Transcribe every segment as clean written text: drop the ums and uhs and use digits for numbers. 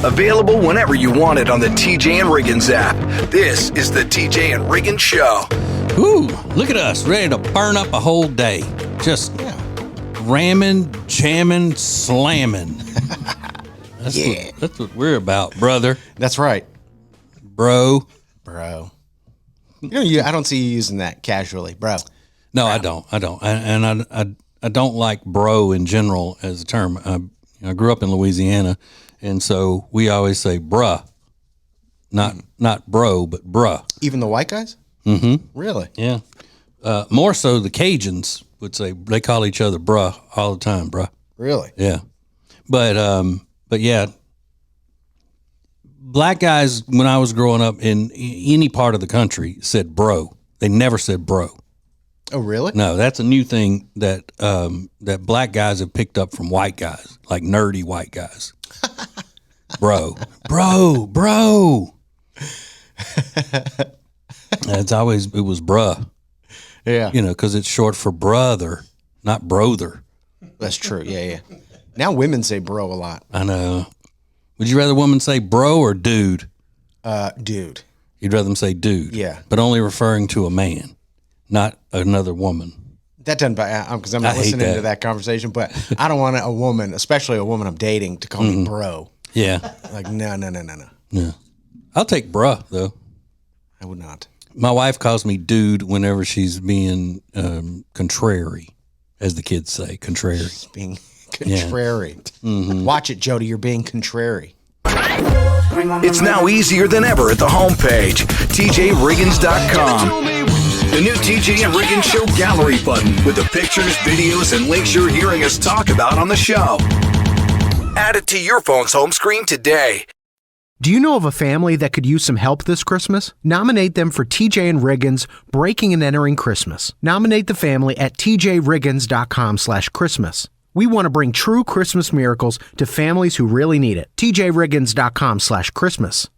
Available whenever you want it on the TJ and Riggins app. This is the TJ and Riggins Show. Ooh, look at us, ready to burn up a whole day. Just ramming, jamming, slamming. That's what we're about, brother. That's right. Bro. You know, I don't see you using that casually, bro. No, I don't. And I don't like bro in general as a term. I grew up in Louisiana, and so we always say bruh. Not bro, but bruh. Even the white guys? Mm-hmm. Really? Yeah. More so the Cajuns would say, they call each other bruh all the time, bruh. Really? Yeah. But yeah, black guys, when I was growing up in any part of the country, said bro. They never said bro. Oh, really? No, that's a new thing that that black guys have picked up from white guys, like nerdy white guys. Bro. It was bruh. Yeah. You know, because it's short for brother, not brother. That's true. Yeah. Now women say bro a lot. I know. Would you rather a woman say bro or dude? Dude. You'd rather them say dude. Yeah. But only referring to a man, not another woman. That doesn't, because I'm not listening to that conversation, but I don't want a woman, especially a woman I'm dating, to call me bro. Yeah. Like, no. Yeah. I'll take bruh, though. I would not. My wife calls me dude whenever she's being contrary, as the kids say, contrary. She's being contrary. Yeah. Mm-hmm. Watch it, Jody. You're being contrary. It's now easier than ever at the homepage, tjriggins.com. The new TJ and Riggins Show gallery button with the pictures, videos, and links you're hearing us talk about on the show. Add it to your phone's home screen today. Do you know of a family that could use some help this Christmas? Nominate them for TJ and Riggins Breaking and Entering Christmas. Nominate the family at tjriggins.com/Christmas. We want to bring true Christmas miracles to families who really need it. tjriggins.com/Christmas.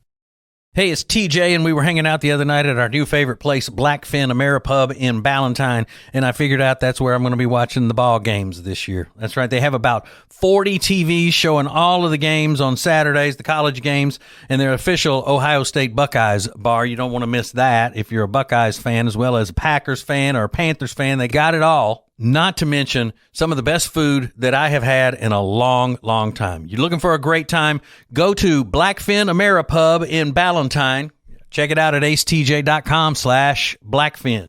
Hey, it's TJ, and we were hanging out the other night at our new favorite place, Blackfin Ameripub in Ballantyne, and I figured out that's where I'm going to be watching the ball games this year. That's right. They have about 40 TVs showing all of the games on Saturdays, the college games, and their official Ohio State Buckeyes bar. You don't want to miss that if you're a Buckeyes fan as well as a Packers fan or a Panthers fan. They got it all. Not to mention some of the best food that I have had in a long, long time. You're looking for a great time? Go to Blackfin Ameripub in Ballantyne. Check it out at acetj.com/Blackfin.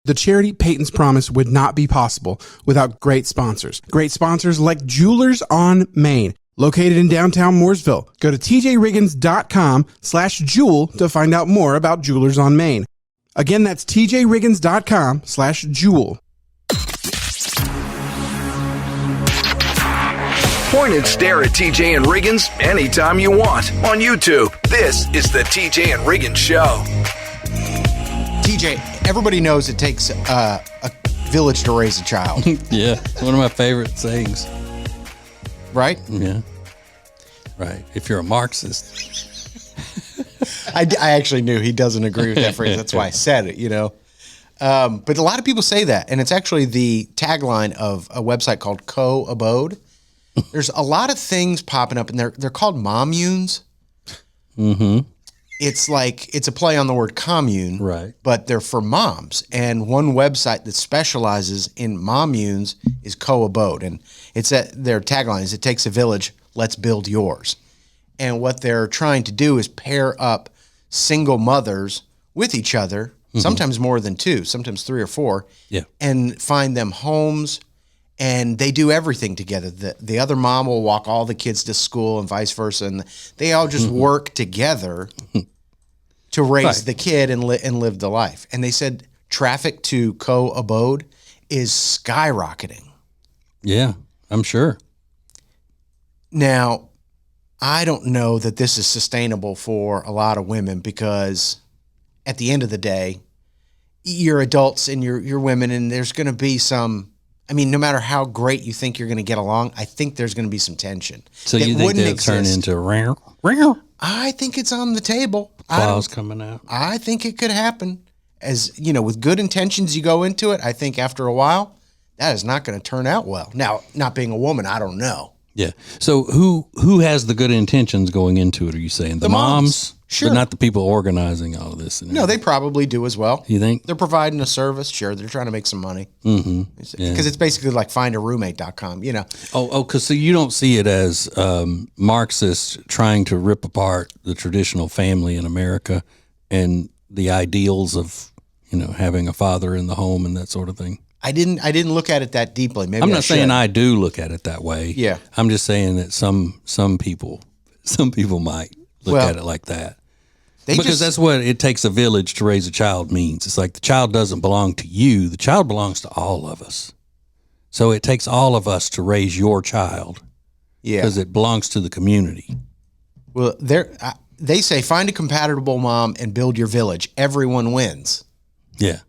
The charity Peyton's Promise would not be possible without great sponsors. Great sponsors like Jewelers on Main, located in downtown Mooresville. Go to tjriggins.com/jewel to find out more about Jewelers on Main. Again, that's tjriggins.com/jewel. Point and stare at TJ and Riggins anytime you want on YouTube. This is the TJ and Riggins Show. TJ, everybody knows it takes a village to raise a child. Yeah, it's one of my favorite sayings. Right? Yeah. Right. If you're a Marxist. I actually knew he doesn't agree with that phrase. That's why I said it, you know. But a lot of people say that, and it's actually the tagline of a website called Co-Abode. There's a lot of things popping up, and they're called mommunes. Mm-hmm. It's like, it's a play on the word commune, right? But they're for moms. And one website that specializes in mommunes is Co-Abode. And it's their tagline is, "It takes a village, let's build yours." And what they're trying to do is pair up single mothers with each other, sometimes more than two, sometimes three or four, and find them homes. And they do everything together. The other mom will walk all the kids to school and vice versa. And they all just work together to raise the kid and live the life. And they said traffic to Co-Abode is skyrocketing. Yeah, I'm sure. Now, I don't know that this is sustainable for a lot of women, because at the end of the day, you're adults and you're women, and there's going to be some, I mean, no matter how great you think you're going to get along, I think there's going to be some tension. So you think they'll turn into real? I think it's on the table. Claws coming out. I think it could happen. As you know, with good intentions, you go into it. I think after a while, that is not going to turn out well. Now, not being a woman, I don't know. Yeah. So who has the good intentions going into it? Are you saying the moms? Sure. But not the people organizing all of this. No, they probably do as well. You think? They're providing a service. Sure, they're trying to make some money. Mm-hmm. Because it's basically like findaroommate.com, you know. Because so you don't see it as Marxists trying to rip apart the traditional family in America and the ideals of, having a father in the home and that sort of thing. I didn't look at it that deeply. Maybe I'm not saying I do look at it that way. Yeah. I'm just saying that some people might look at it like that. Because that's what it takes a village to raise a child means. It's like the child doesn't belong to you. The child belongs to all of us. So it takes all of us to raise your child. Yeah. Because it belongs to the community. Well, they say find a compatible mom and build your village. Everyone wins. Yeah.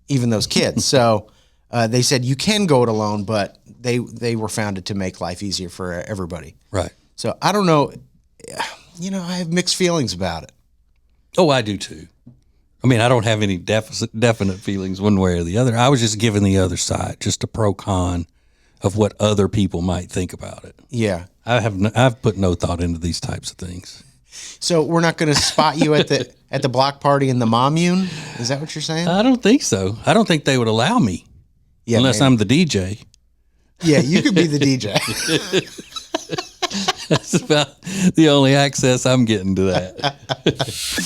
Even those kids. So they said you can go it alone, but they were founded to make life easier for everybody. Right. So I don't know. I have mixed feelings about it. Oh, I do too. I mean, I don't have any definite feelings one way or the other. I was just giving the other side, just a pro-con of what other people might think about it. Yeah. I've put no thought into these types of things. So we're not going to spot you at the block party in the Mommune? Is that what you're saying? I don't think so. I don't think they would allow me. Yeah, unless maybe. I'm the DJ. Yeah, you could be the DJ. That's about the only access I'm getting to that.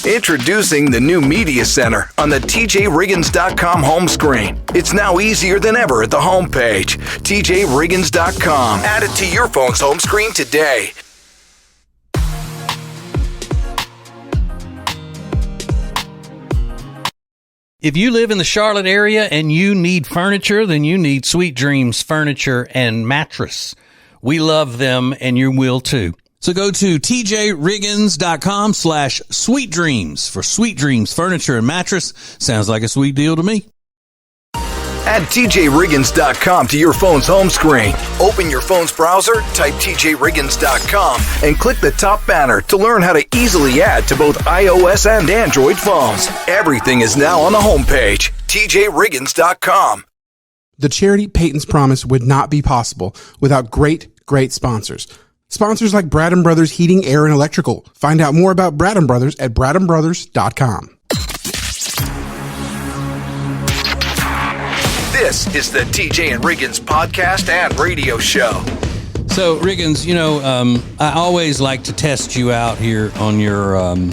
Introducing the new Media Center on the TJRiggins.com home screen. It's now easier than ever at the homepage. TJRiggins.com. Add it to your phone's home screen today. If you live in the Charlotte area and you need furniture, then you need Sweet Dreams Furniture and Mattress. We love them, and you will too. So go to tjriggins.com/sweetdreams for Sweet Dreams Furniture and Mattress. Sounds like a sweet deal to me. Add TJRiggins.com to your phone's home screen. Open your phone's browser, type TJRiggins.com, and click the top banner to learn how to easily add to both iOS and Android phones. Everything is now on the homepage, TJRiggins.com. The charity Peyton's Promise would not be possible without great sponsors. Sponsors like Brad & Brothers Heating, Air, and Electrical. Find out more about Brad & Brothers at bradandbrothers.com. This is the TJ and Riggins podcast and radio show. So, Riggins, I always like to test you out here on your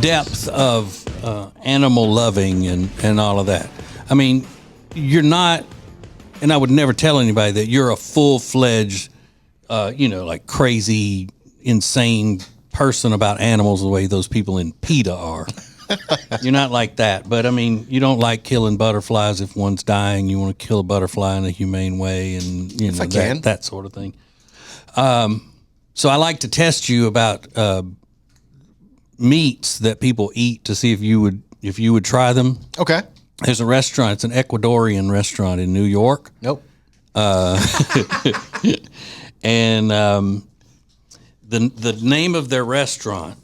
depth of animal loving and all of that. I mean, you're not, and I would never tell anybody that you're a full-fledged, like crazy, insane person about animals the way those people in PETA are. You're not like that, but I mean, you don't like killing butterflies if one's dying. You want to kill a butterfly in a humane way, and that sort of thing. So I like to test you about meats that people eat to see if you would try them. Okay. There's a restaurant. It's an Ecuadorian restaurant in New York. Nope. And the name of their restaurant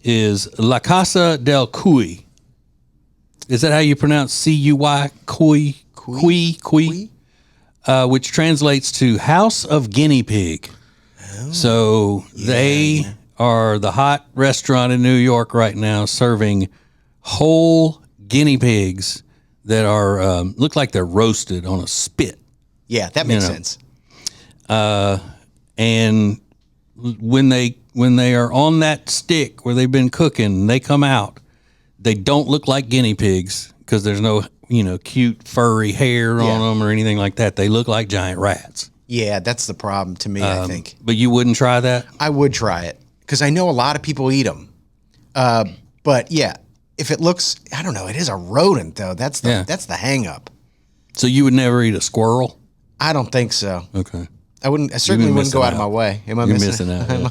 is La Casa del Cuy. Is that how you pronounce C-U-Y? Cuy? Cuy? Which translates to House of Guinea Pig. Oh, so they are the hot restaurant in New York right now serving whole guinea pigs that are look like they're roasted on a spit. Yeah, that makes sense. And when they are on that stick where they've been cooking, they come out. They don't look like guinea pigs because there's no, cute furry hair on them or anything like that. They look like giant rats. Yeah, that's the problem to me, I think. But you wouldn't try that? I would try it because I know a lot of people eat them. But yeah, if it looks, I don't know, it is a rodent though. That's the hang up. So you would never eat a squirrel? I don't think so. Okay. I certainly wouldn't go out of my way. Am I missing out? Yeah.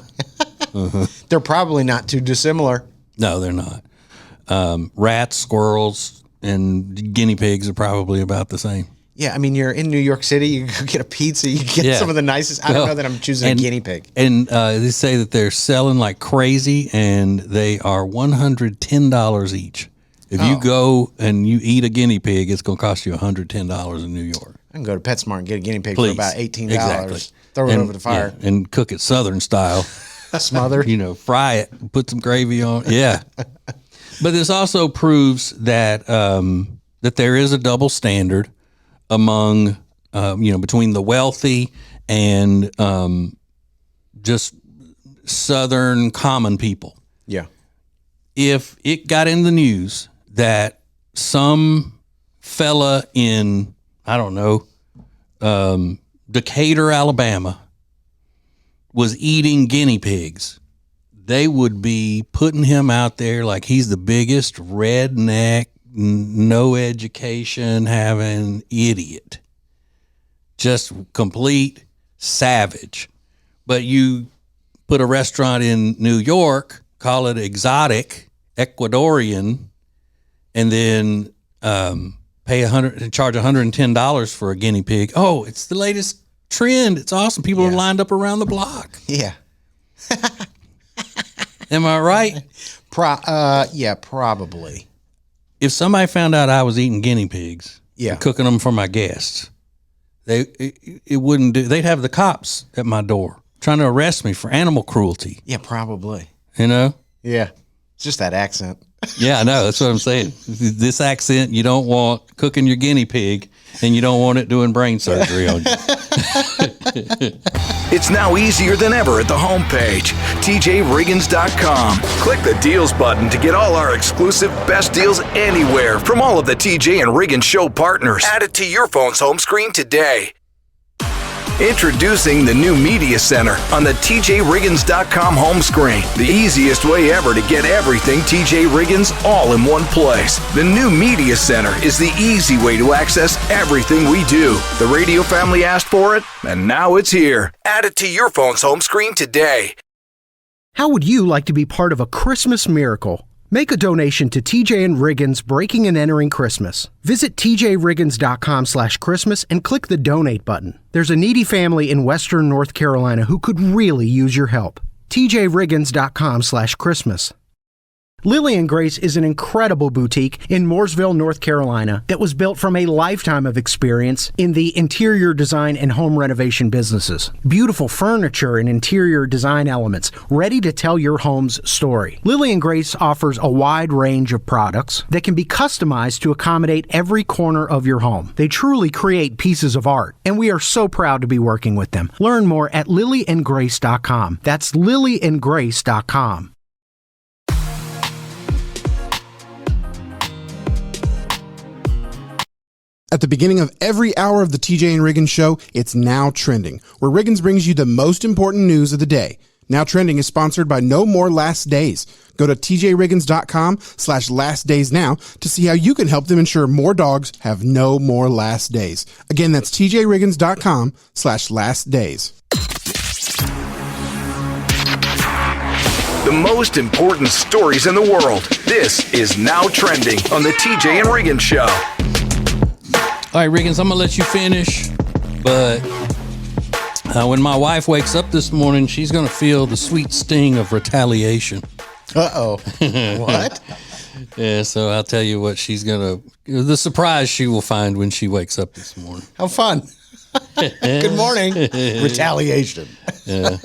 They're probably not too dissimilar. No, they're not. Rats, squirrels, and guinea pigs are probably about the same. Yeah, I mean, you're in New York City, you go get a pizza, you get some of the nicest. I don't know that I'm choosing a guinea pig. And they say that they're selling like crazy, and they are $110 each. If you go and you eat a guinea pig, it's going to cost you $110 in New York. I can go to PetSmart and get a guinea pig Please. for about $18. Exactly. Throw it over the fire. Yeah, and cook it Southern style. Smothered. Fry it, put some gravy on. Yeah. But this also proves that that there is a double standard among between the wealthy and just Southern common people. Yeah. If it got in the news that some fella in, I don't know, Decatur, Alabama was eating guinea pigs, they would be putting him out there like he's the biggest redneck, no education having idiot. Just complete savage. But you put a restaurant in New York, call it exotic, Ecuadorian, and then charge $110 for a guinea pig. Oh, it's the latest trend. It's awesome. People are lined up around the block. Yeah. Am I right? Yeah, probably. If somebody found out I was eating guinea pigs, and cooking them for my guests, it wouldn't do. They'd have the cops at my door trying to arrest me for animal cruelty. Yeah, probably. Yeah. It's just that accent. Yeah, I know. That's what I'm saying. This accent, you don't want cooking your guinea pig, and you don't want it doing brain surgery on you. It's now easier than ever at the homepage, TJRiggins.com. Click the deals button to get all our exclusive best deals anywhere from all of the TJ and Riggins show partners. Add it to your phone's home screen today. Introducing the new Media Center on the TJRiggins.com home screen. The easiest way ever to get everything TJ Riggins all in one place. The new Media Center is the easy way to access everything we do. The radio family asked for it, and now it's here. Add it to your phone's home screen today. How would you like to be part of a Christmas miracle? Make a donation to TJ and Riggins Breaking and Entering Christmas. Visit tjriggins.com/Christmas and click the donate button. There's a needy family in Western North Carolina who could really use your help. tjriggins.com/Christmas. Lily and Grace is an incredible boutique in Mooresville, North Carolina that was built from a lifetime of experience in the interior design and home renovation businesses. Beautiful furniture and interior design elements ready to tell your home's story. Lily and Grace offers a wide range of products that can be customized to accommodate every corner of your home. They truly create pieces of art, and we are so proud to be working with them. Learn more at lilyandgrace.com. That's lilyandgrace.com. At the beginning of every hour of the TJ and Riggins show, it's Now Trending, where Riggins brings you the most important news of the day. Now Trending is sponsored by No More Last Days. Go to tjriggins.com/lastdaysnow to see how you can help them ensure more dogs have no more last days. Again, that's tjriggins.com/lastdays. The most important stories in the world. This is Now Trending on the TJ and Riggins show. All right, Riggins, I'm going to let you finish, but when my wife wakes up this morning, she's going to feel the sweet sting of retaliation. Uh-oh. What? Yeah, so I'll tell you what the surprise she will find when she wakes up this morning. How fun. Good morning. Retaliation. Yeah.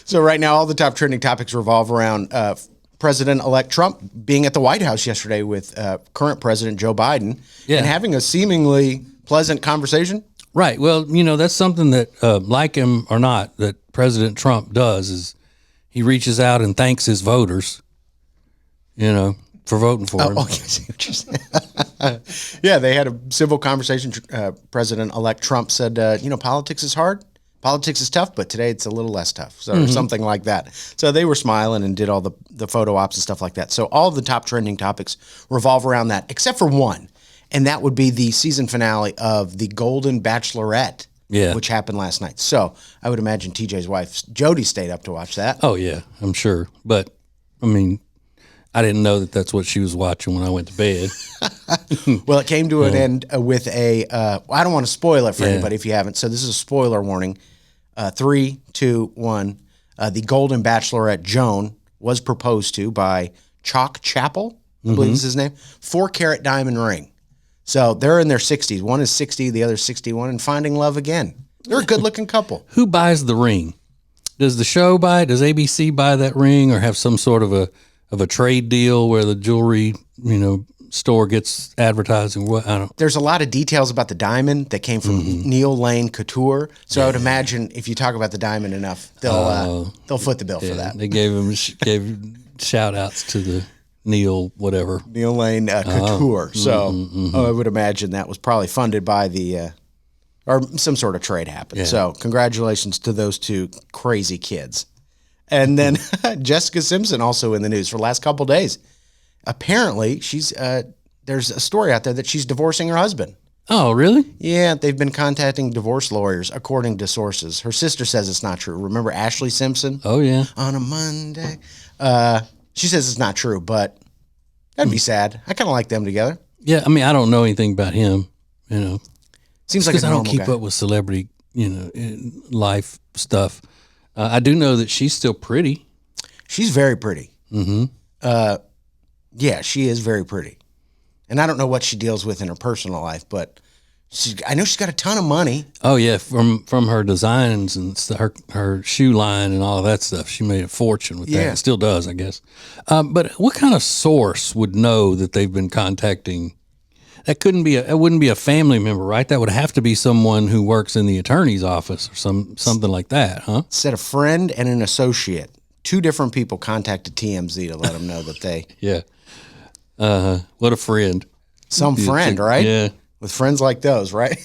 So right now, all the top trending topics revolve around President-elect Trump being at the White House yesterday with current President Joe Biden and having a seemingly pleasant conversation. Right. Well, that's something that, like him or not, that President Trump does is he reaches out and thanks his voters, for voting for him. Oh, I see what you're saying. Yeah, they had a civil conversation. President-elect Trump said, politics is hard. Politics is tough, but today it's a little less tough, or something like that. So they were smiling and did all the photo ops and stuff like that. So all of the top trending topics revolve around that, except for one, and that would be the season finale of The Golden Bachelorette, which happened last night. So I would imagine TJ's wife, Jody, stayed up to watch that. Oh, yeah, I'm sure. But, I didn't know that that's what she was watching when I went to bed. Well, it came to an end with I don't want to spoil it for anybody if you haven't. So this is a spoiler warning. 3, 2, 1. The Golden Bachelorette Joan was proposed to by Chalk Chapel. I believe is his name. 4-carat diamond ring. So they're in their 60s. One is 60, the other 61, and finding love again. They're a good-looking couple. Who buys the ring? Does the show buy it? Does ABC buy that ring, or have some sort of a trade deal where the jewelry, store gets advertising? What I don't. There's a lot of details about the diamond that came from Neil Lane Couture. So I would imagine if you talk about the diamond enough, they'll foot the bill for that. They gave shout outs to the Neil Lane Couture. So I would imagine that was probably funded by the or some sort of trade happened. Yeah. So congratulations to those two crazy kids. And then Jessica Simpson also in the news for the last couple of days. Apparently, she's there's a story out there that she's divorcing her husband. Oh, really? Yeah, they've been contacting divorce lawyers, according to sources. Her sister says it's not true. Remember Ashley Simpson? Oh, yeah. On a Monday. She says it's not true, but that'd be sad. I kind of like them together. Yeah, I mean, I don't know anything about him, Seems like a normal I don't keep guy. up with celebrity, life stuff. I do know that she's still pretty. She's very pretty. Mm-hmm. Yeah, she is very pretty. And I don't know what she deals with in her personal life, but I know she's got a ton of money. Oh yeah, from her designs and her shoe line and all of that stuff, she made a fortune with that. Yeah. It still does, I guess. But what kind of source would know that they've been contacting? That wouldn't be a family member, right? That would have to be someone who works in the attorney's office or something like that, huh? Said a friend and an associate. 2 different people contacted TMZ to let them know that they Yeah. What a friend. some friend, right? Yeah. With friends like those, right?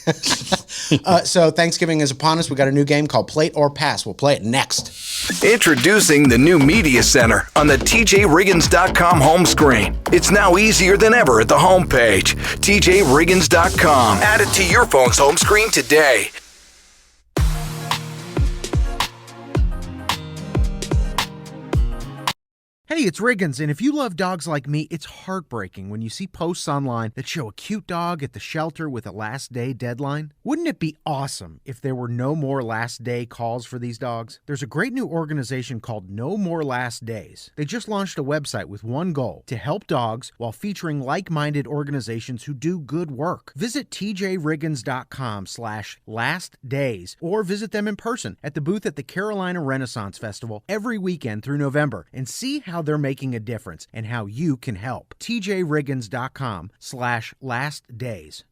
So Thanksgiving is upon us. We got a new game called Plate or Pass. We'll play it next. Introducing the new Media Center on the TJRiggins.com home screen. It's now easier than ever at the home page. TJRiggins.com. Add it to your phone's home screen today. Hey, it's Riggins, and if you love dogs like me, it's heartbreaking when you see posts online that show a cute dog at the shelter with a last day deadline. Wouldn't it be awesome if there were no more last day calls for these dogs? There's a great new organization called No More Last Days. They just launched a website with one goal: to help dogs while featuring like-minded organizations who do good work. Visit tjriggins.com/lastdays or visit them in person at the booth at the Carolina Renaissance Festival every weekend through November and see how they're making a difference and how you can help. tjriggins.com/lastdays.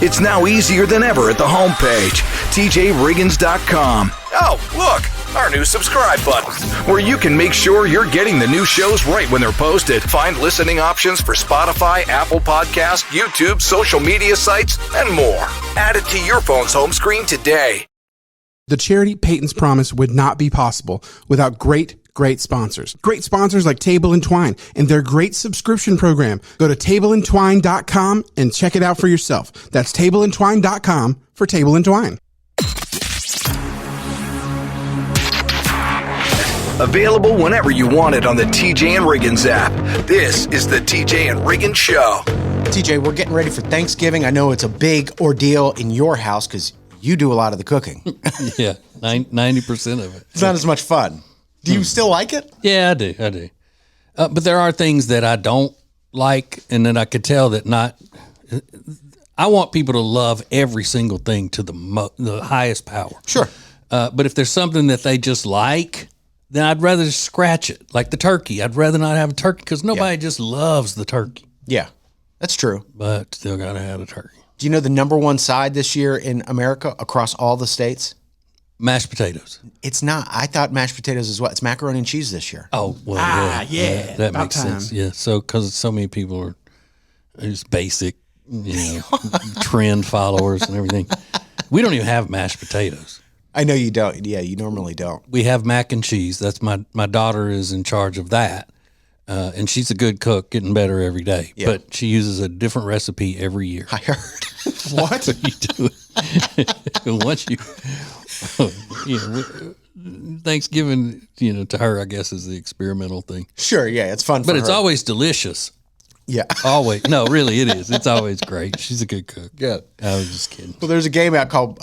It's now easier than ever at the home page. TJRiggins.com. Oh, look, our new subscribe button, where you can make sure you're getting the new shows right when they're posted. Find listening options for Spotify, Apple Podcasts, YouTube, social media sites, and more. Add it to your phone's home screen today. The charity Peyton's Promise would not be possible without great sponsors. Great sponsors like Table and Twine and their great subscription program. Go to tableandtwine.com and check it out for yourself. That's tableandtwine.com for Table and Twine. Available whenever you want it on the TJ and Riggins app. This is the TJ and Riggins Show. TJ, we're getting ready for Thanksgiving. I know it's a big ordeal in your house because you do a lot of the cooking. Yeah, 90% of it. It's not as much fun. Do you still like it? Yeah, I do. But there are things that I don't like, and then I could tell that not. I want people to love every single thing to the highest power. Sure. But if there's something that they just like, then I'd rather just scratch it. Like the turkey. I'd rather not have a turkey because nobody just loves the turkey. Yeah, that's true. But still got to have a turkey. Do you know the number one side this year in America across all the states? Mashed potatoes. It's not. I thought mashed potatoes is what? It's macaroni and cheese this year. Oh, well, yeah. that About makes time. sense. Yeah, so because so many people are just basic, trend followers and everything. We don't even have mashed potatoes. I know you don't. Yeah, you normally don't. We have mac and cheese. That's my daughter is in charge of that, and she's a good cook, getting better every day. Yeah. But she uses a different recipe every year. I heard. What? So you do it. Once you, Thanksgiving, to her, I guess, is the experimental thing. Sure, yeah, it's fun for But it's her. always delicious. Yeah. Always. No, really, it is. It's always great. She's a good cook. Good. I was just kidding. Well, there's a game out called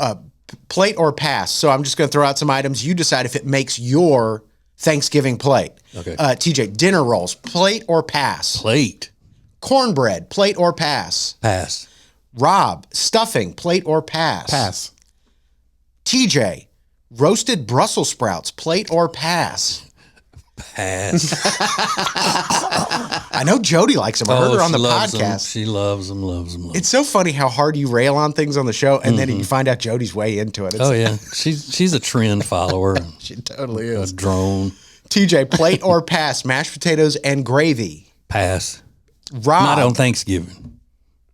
Plate or Pass. So I'm just going to throw out some items. You decide if it makes your Thanksgiving plate. Okay. TJ, dinner rolls, plate or pass? Plate. Cornbread, plate or pass? Pass. Rob, stuffing, plate or pass? Pass. TJ, roasted Brussels sprouts, plate or pass? Pass. I know Jody likes them. I heard her on the podcast. She loves them, loves them. It's so funny how hard you rail on things on the show, and then you find out Jody's way into it. Oh, yeah. She's a trend follower. She totally A is. drone. TJ, plate or pass? Mashed potatoes and gravy. Pass. Rob, Not on Thanksgiving.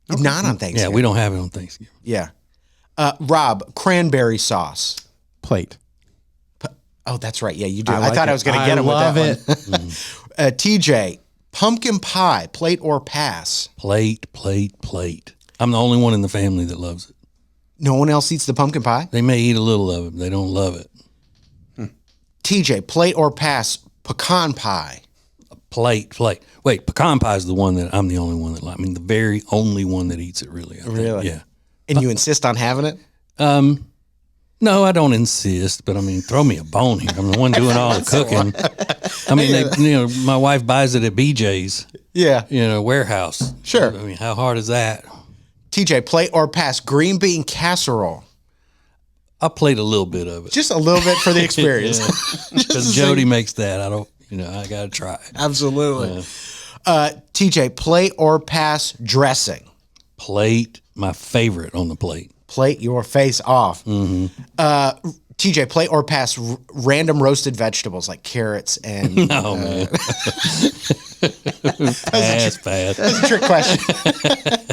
not on Thanksgiving. Yeah, we don't have it on Thanksgiving. Yeah. Rob, cranberry sauce. Plate. Oh, that's right. Yeah, you do. I I like thought I it. was going to I get him with love that one. TJ, pumpkin pie, plate or pass? Plate, plate, plate. I'm the only one in the family that loves it. No one else eats the pumpkin pie? They may eat a little of it, but they don't love it. TJ, plate or pass? Pecan pie. Plate, plate. Wait, pecan pie is the one that I'm the only one that like. I mean, the very only one that eats it, really. I think. Really? Yeah. And you insist on having it? No, I don't insist, but I mean, throw me a bone here. I'm the one doing all the cooking. I mean, my wife buys it at BJ's, Yeah. warehouse. Sure. I mean, how hard is that? TJ, plate or pass? Green bean casserole. I played a little bit of it. Just a little bit for the experience. Because Jody makes that. I don't, I got to try. Absolutely. TJ, plate or pass? Dressing. Plate, my favorite on the plate. Plate your face off. TJ, plate or pass? Random roasted vegetables like carrots and. Oh, man. Pass. That's a trick question.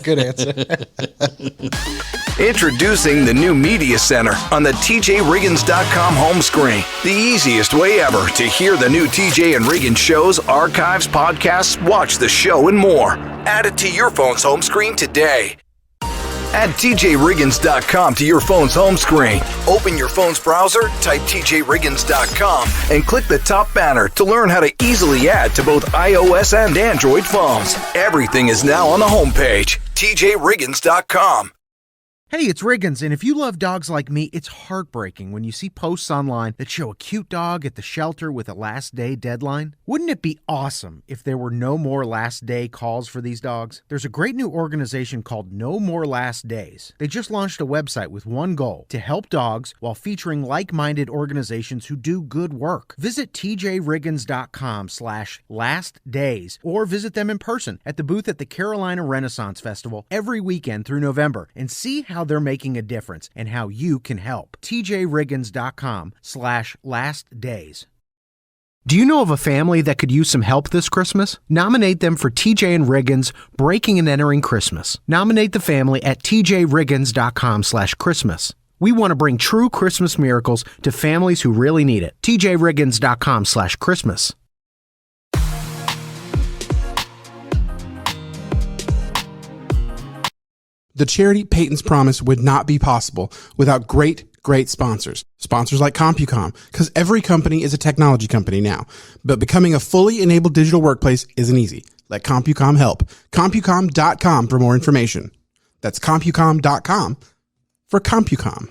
Good answer. Introducing the new Media Center on the TJRiggins.com home screen. The easiest way ever to hear the new TJ and Riggins shows, archives, podcasts, watch the show, and more. Add it to your phone's home screen today. Add TJRiggins.com to your phone's home screen. Open your phone's browser, type TJRiggins.com, and click the top banner to learn how to easily add to both iOS and Android phones. Everything is now on the homepage, TJRiggins.com. Hey, it's Riggins, and if you love dogs like me, it's heartbreaking when you see posts online that show a cute dog at the shelter with a last day deadline. Wouldn't it be awesome if there were no more last day calls for these dogs? There's a great new organization called No More Last Days. They just launched a website with one goal: to help dogs while featuring like-minded organizations who do good work. Visit tjriggins.com/lastdays or visit them in person at the booth at the Carolina Renaissance Festival every weekend through November and see how they're making a difference and how you can help. tjriggins.com/lastdays. Do you know of a family that could use some help this Christmas? Nominate them for TJ and Riggins Breaking and Entering Christmas. Nominate the family at tjriggins.com/Christmas. We want to bring true Christmas miracles to families who really need it. tjriggins.com/Christmas. The charity Peyton's Promise would not be possible without great sponsors. Sponsors like CompuCom, because every company is a technology company now. But becoming a fully enabled digital workplace isn't easy. Let CompuCom help. CompuCom.com for more information. That's CompuCom.com for CompuCom.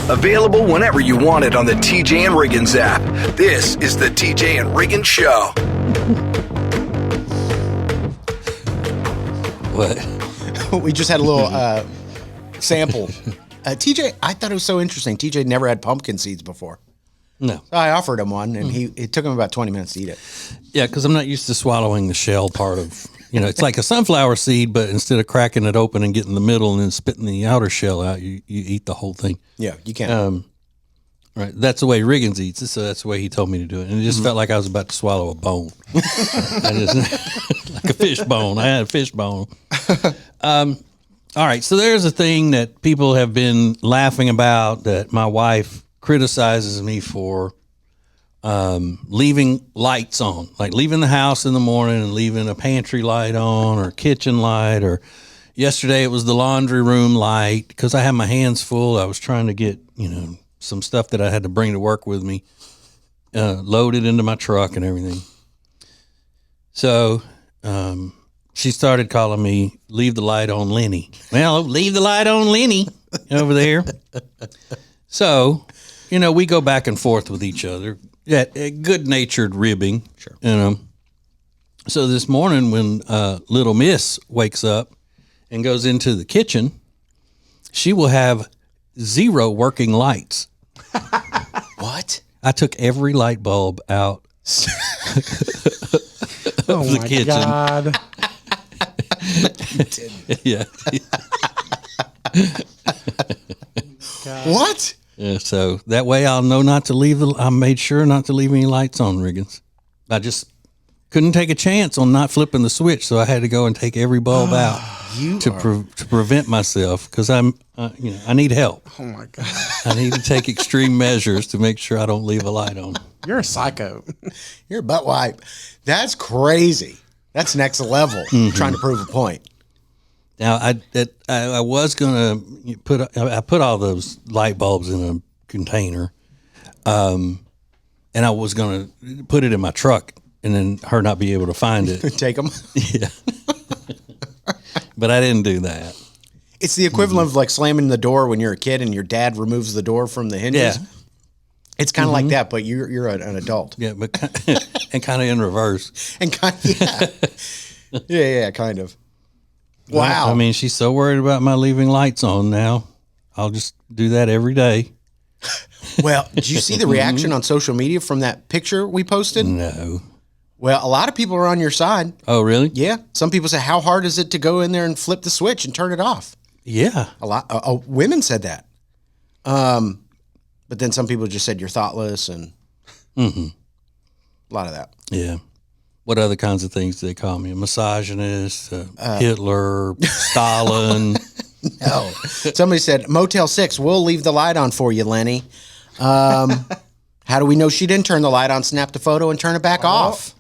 Available whenever you want it on the TJ and Riggins app. This is the TJ and Riggins Show. What? We just had a little sample. TJ, I thought it was so interesting. TJ never had pumpkin seeds before. No. So I offered him one, and it took him about 20 minutes to eat it. Yeah, because I'm not used to swallowing the shell part of, it's like a sunflower seed, but instead of cracking it open and getting the middle and then spitting the outer shell out, you eat the whole thing. Yeah, you can. Right. That's the way Riggins eats it, so that's the way he told me to do it. And it just felt like I was about to swallow a bone. Like a fish bone. I had a fish bone. All right, so there's a thing that people have been laughing about that my wife criticizes me for, leaving lights on, like leaving the house in the morning and leaving a pantry light on or kitchen light, or yesterday it was the laundry room light because I had my hands full. I was trying to get, some stuff that I had to bring to work with me, loaded into my truck and everything. So she started calling me, leave the light on Lenny. Well, leave the light on Lenny over there. So, we go back and forth with each other. Yeah, good-natured ribbing. Sure. So this morning when little Miss wakes up and goes into the kitchen, she will have 0 working lights. What? I took every light bulb out of the kitchen. God. Yeah. What? Yeah, so that way I'll know not to leave I made sure not to leave any lights on, Riggins. I just couldn't take a chance on not flipping the switch, so I had to go and take every bulb out to prevent myself, because I need help. Oh my God. I need to take extreme measures to make sure I don't leave a light on. You're a psycho. You're a butt wipe. That's crazy. That's next level. Trying to prove a point. Now I was gonna put all those light bulbs in a container, and I was gonna put it in my truck, and then her not be able to find it. Take them. Yeah, but I didn't do that. It's the equivalent of like slamming the door when you're a kid and your dad removes the door from the hinges. Yeah, It's kind of like that, but you're an adult. yeah, but and kind of in reverse. And kind of, yeah, kind of. Wow. I mean, she's so worried about my leaving lights on now. I'll just do that every day. Well, did you see the reaction on social media from that picture we posted? No. Well, a lot of people are on your side. Oh, really? Yeah. Some people say, how hard is it to go in there and flip the switch and turn it off? Yeah. A lot. Women said that. But then some people just said you're thoughtless and a lot of that. Yeah. What other kinds of things do they call me? A misogynist, Hitler, Stalin. No. Somebody said, Motel 6, we'll leave the light on for you, Lenny. How do we know she didn't turn the light on, snap the photo, and turn it back off?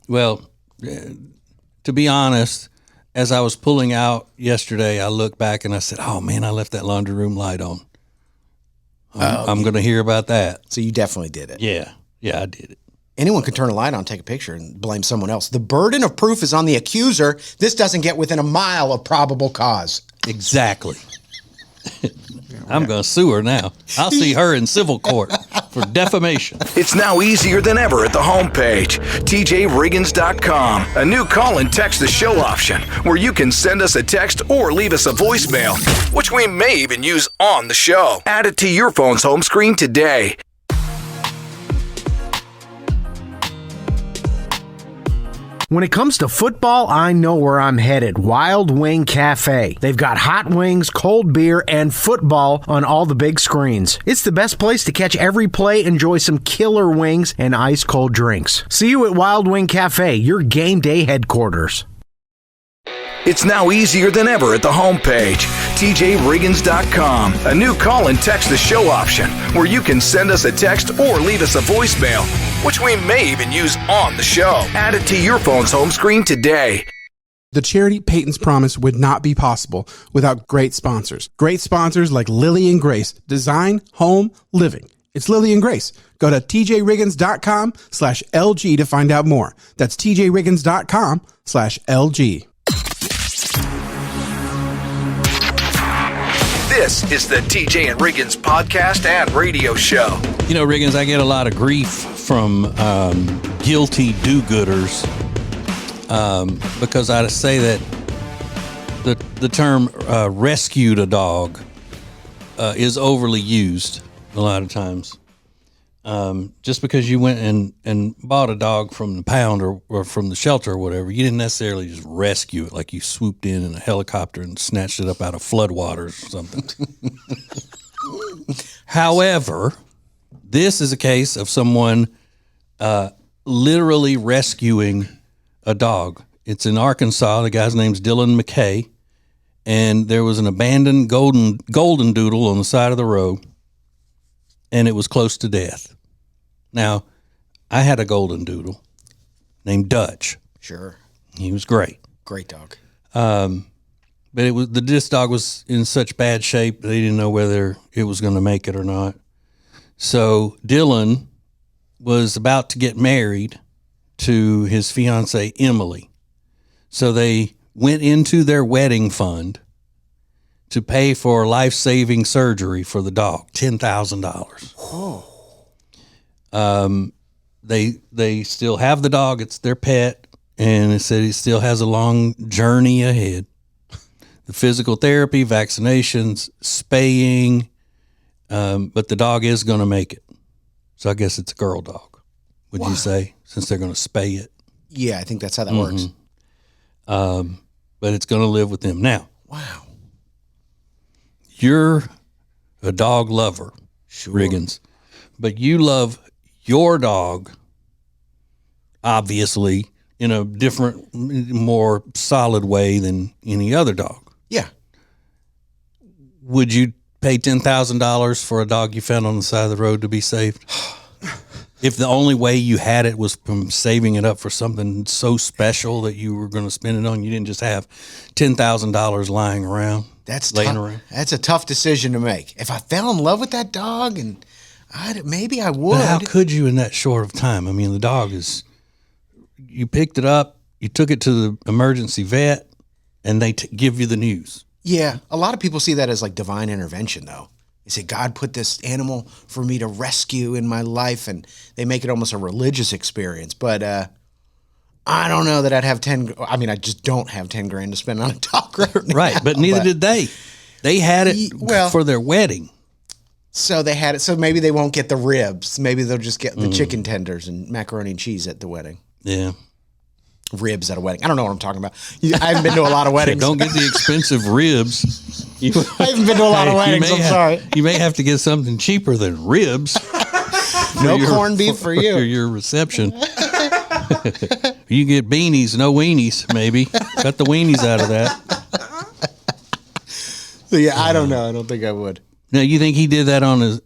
Well, to be honest, as I was pulling out yesterday, I looked back and I said, oh, man, I left that laundry room light on. I'm going to hear about that. So you definitely did it. Yeah. Yeah, I did it. Anyone can turn a light on, take a picture, and blame someone else. The burden of proof is on the accuser. This doesn't get within a mile of probable cause. Exactly. I'm going to sue her now. I'll see her in civil court for defamation. It's now easier than ever at the homepage, TJRiggins.com. A new call and text the show option where you can send us a text or leave us a voicemail, which we may even use on the show. Add it to your phone's home screen today. When it comes to football, I know where I'm headed. Wild Wing Cafe. They've got hot wings, cold beer, and football on all the big screens. It's the best place to catch every play, enjoy some killer wings, and ice cold drinks. See you at Wild Wing Cafe, your game day headquarters. It's now easier than ever at the homepage, TJRiggins.com. A new call and text the show option where you can send us a text or leave us a voicemail, which we may even use on the show. Add it to your phone's home screen today. The charity Peyton's Promise would not be possible without great sponsors. Great sponsors like Lily and Grace, Design, Home, Living. It's Lily and Grace. Go to tjriggins.com/LG to find out more. That's tjriggins.com/LG. This is the TJ and Riggins podcast and radio show. You know, Riggins, I get a lot of grief from guilty do-gooders because I say that the term rescued a dog is overly used a lot of times. Just because you went and bought a dog from the pound or from the shelter or whatever, you didn't necessarily just rescue it like you swooped in a helicopter and snatched it up out of floodwaters or something. However, this is a case of someone literally rescuing a dog. It's in Arkansas. The guy's name's Dylan McKay, and there was an abandoned golden doodle on the side of the road, and it was close to death. Now, I had a golden doodle named Dutch. Sure. He was great. Great dog. But this dog was in such bad shape they didn't know whether it was going to make it or not. So Dylan was about to get married to his fiancée, Emily. So they went into their wedding fund to pay for life-saving surgery for the dog, $10,000. They still have the dog. It's their pet, and it said he still has a long journey ahead. The physical therapy, vaccinations, spaying, but the dog is going to make it. So I guess it's a girl dog, would you say, since they're going to spay it? Yeah, I think that's how that works. But it's going to live with them. Now, Wow. you're a dog lover, Riggins, but you love your dog, obviously, in a different, more solid way than any other dog. Yeah. Would you pay $10,000 for a dog you found on the side of the road to be saved? If the only way you had it was from saving it up for something so special that you were going to spend it on, you didn't just have $10,000 lying around. Laying around. That's a tough decision to make. If I fell in love with that dog, and maybe I would. But how could you in that short of time? I mean, the dog is. You picked it up, you took it to the emergency vet, and they give you the news. Yeah, a lot of people see that as like divine intervention, though. They say, God put this animal for me to rescue in my life, and they make it almost a religious experience. But I don't know that I'd have I just don't have 10 grand to spend on a dog right now. Right, but neither did they. They had it for their wedding. So they had it, so maybe they won't get the ribs. Maybe they'll just get the chicken tenders and macaroni and cheese at the wedding. Yeah. Ribs at a wedding. I don't know what I'm talking about. I haven't been to a lot of weddings. Don't get the expensive ribs. I haven't been to a lot of weddings. I'm sorry. You may have to get something cheaper than ribs. No corned beef for you. For your reception. You get beanies, no weenies, maybe. Cut the weenies out of that. So yeah, I don't know. I don't think I would. Now, you think he did that on his,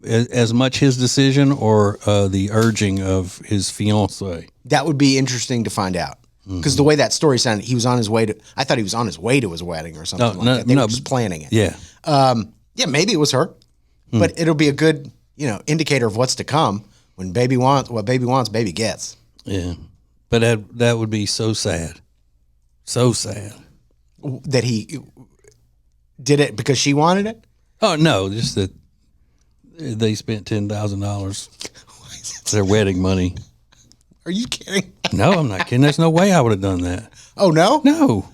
as much his decision or the urging of his fiancée? That would be interesting to find out. Because the way that story sounded, he was on his way to. I thought he was on his way to his wedding or something like that. They were just planning it. Yeah. Yeah, maybe it was her, but it'll be a good, indicator of what's to come. When baby wants what baby wants, baby gets. Yeah, but that would be so sad. So sad that he did it because she wanted it. Oh no, just that they spent $10,000 their wedding money. Are you kidding? No, I'm not kidding. There's no way I would have done that. Oh no? No.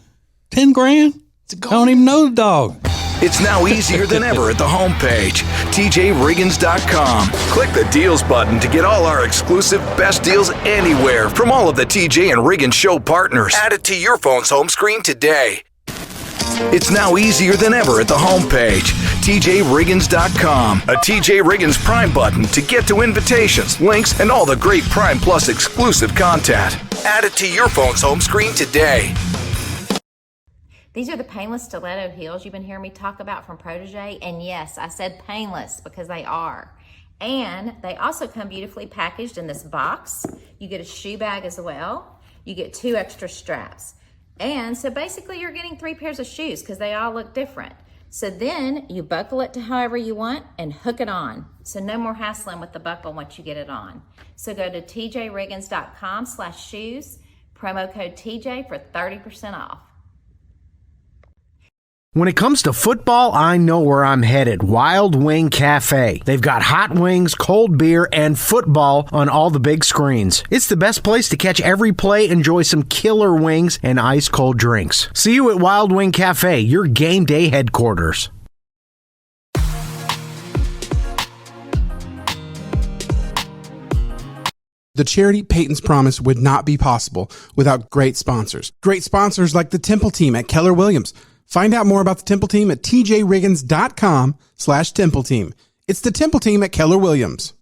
10 grand? I don't even know the dog. It's now easier than ever at the homepage, TJRiggins.com. Click the deals button to get all our exclusive best deals anywhere from all of the TJ and Riggins show partners. Add it to your phone's home screen today. It's now easier than ever at the homepage, TJRiggins.com. A TJ Riggins Prime button to get to invitations, links, and all the great Prime Plus exclusive content. Add it to your phone's home screen today. These are the painless stiletto heels you've been hearing me talk about from Protégé. And yes, I said painless because they are. And they also come beautifully packaged in this box. You get a shoe bag as well. You get 2 extra straps. And so basically you're getting 3 pairs of shoes because they all look different. So then you buckle it to however you want and hook it on. So no more hassling with the buckle once you get it on. So go to tjriggins.com/shoes, promo code TJ for 30% off. When it comes to football, I know where I'm headed. Wild Wing Cafe. They've got hot wings, cold beer, and football on all the big screens. It's the best place to catch every play, enjoy some killer wings, and ice-cold drinks. See you at Wild Wing Cafe, your game day headquarters. The charity Peyton's Promise would not be possible without great sponsors. Great sponsors like the Temple Team at Keller Williams. Find out more about the Temple Team at tjriggins.com/Temple Team. It's the Temple Team at Keller Williams.